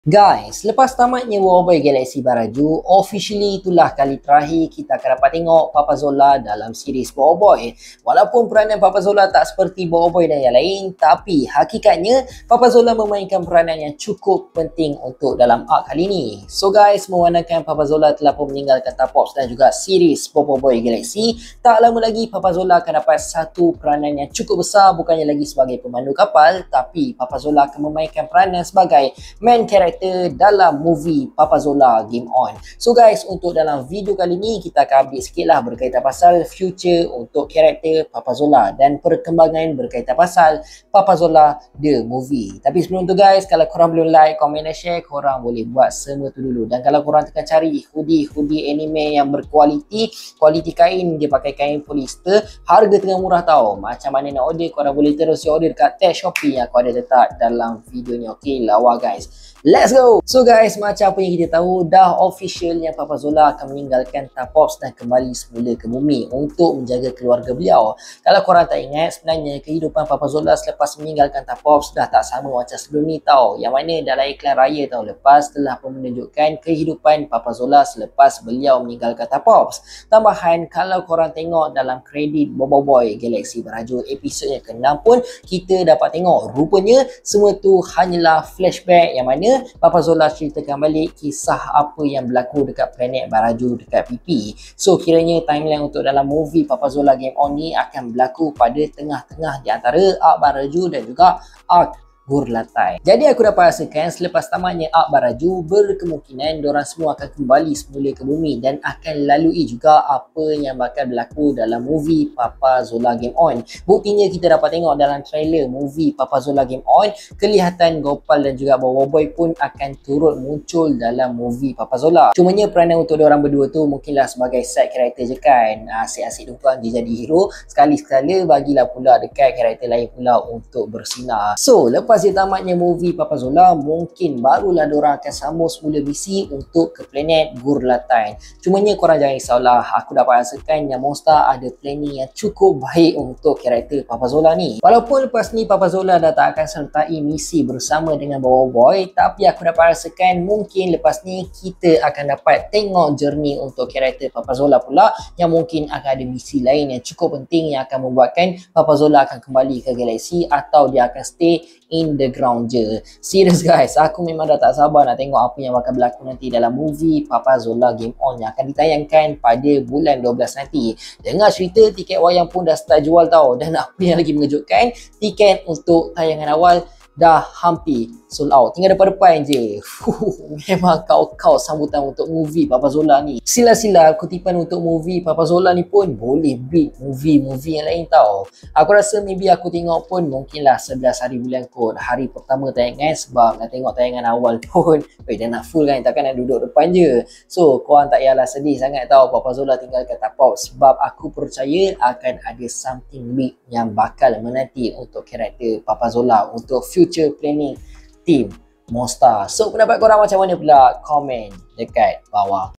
Guys, lepas tamatnya Warboy Galaxy Baraju, officially itulah kali terakhir kita akan dapat tengok Papa Zola dalam series Warboy. Walaupun peranan Papa Zola tak seperti Warboy dan yang lain, tapi hakikatnya Papa Zola memainkan peranan yang cukup penting untuk dalam arc kali ini. So guys, mewarnakan Papa Zola telah pun meninggalkan Tapops dan juga series Warboy Galaxy, tak lama lagi Papa Zola akan dapat satu peranan yang cukup besar, bukannya lagi sebagai pemandu kapal, tapi Papa Zola akan memainkan peranan sebagai main character dalam movie Papa Zola Game On. So guys, untuk dalam video kali ni kita akan update sikit lah berkaitan pasal future untuk karakter Papa Zola dan perkembangan berkaitan pasal Papa Zola The Movie. Tapi sebelum tu guys, kalau korang belum like, komen dan share, korang boleh buat semua tu dulu. Dan kalau korang tengah cari hoodie anime yang berkualiti, kualiti kain dia pakai kain polyester, harga tengah murah tau. Macam mana nak order, korang boleh terus order dekat tag Shopee yang aku ada letak dalam video ni. Okay, lawa guys. Let's go! So guys, macam apa yang kita tahu, dah official yang Papa Zola akan meninggalkan Tapops dan kembali semula ke bumi untuk menjaga keluarga beliau. Kalau korang tak ingat, sebenarnya kehidupan Papa Zola selepas meninggalkan Tapops dah tak sama macam sebelum ni tau. Yang mana dalam iklan raya tahun lepas telah pun menunjukkan kehidupan Papa Zola selepas beliau meninggalkan Tapops. Tambahan, kalau korang tengok dalam kredit Warboy Galaxy Baraju episod yang ke-6 pun, kita dapat tengok rupanya semua tu hanyalah flashback yang mana Papa Zola ceritakan balik kisah apa yang berlaku dekat planet Baraju dekat PP. So kiranya timeline untuk dalam movie Papa Zola Game On ni akan berlaku pada tengah-tengah di antara arc Baraju dan juga arc Gurlatai. Jadi aku dapat rasakan selepas tamatnya arc Baraju, berkemungkinan diorang semua akan kembali semula ke bumi dan akan lalui juga apa yang bakal berlaku dalam movie Papa Zola Game On. Buktinya kita dapat tengok dalam trailer movie Papa Zola Game On, kelihatan Gopal dan juga Warboy pun akan turut muncul dalam movie Papa Zola. Cumanya peranan untuk diorang berdua tu mungkinlah sebagai side character je kan. Asyik-asyik tuan dia jadi hero, sekali-sekala bagilah pula dekat karakter lain pula untuk bersinar. So lepas dia tamatnya movie Papa Zola, mungkin barulah diorang akan sambung semula misi untuk ke planet Gurlatai. Cumanya korang jangan risaulah, aku dapat rasakan yang Monster ada planning yang cukup baik untuk karakter Papa Zola ni. Walaupun lepas ni Papa Zola dah tak akan sertai misi bersama dengan Warboy, tapi aku dapat rasakan mungkin lepas ni kita akan dapat tengok journey untuk karakter Papa Zola pula, yang mungkin akan ada misi lain yang cukup penting yang akan membuatkan Papa Zola akan kembali ke galaksi atau dia akan stay in the ground je. Serius guys, aku memang dah tak sabar nak tengok apa yang bakal berlaku nanti dalam movie Papa Zola Game On yang akan ditayangkan pada bulan 12 nanti. Dengar cerita tiket wayang pun dah start jual tau, dan apa yang lagi mengejutkan, tiket untuk tayangan awal dah hampir sold out, tinggal depan-depan je. Memang kau sambutan untuk movie Papa Zola ni. Sila-sila kutipan untuk movie Papa Zola ni pun boleh beat movie yang lain tau. Aku rasa maybe aku tengok pun mungkinlah 11 hari bulan kot, hari pertama tayangan, sebab nak tengok tayangan awal pun dah nak full kan, takkan nak duduk depan je. So korang tak payahlah sedih sangat tau Papa Zola tinggalkan Tapops, sebab aku percaya akan ada something big yang bakal menanti untuk karakter Papa Zola untuk future planning team Monster. So pendapat korang macam mana pula? Komen dekat bawah.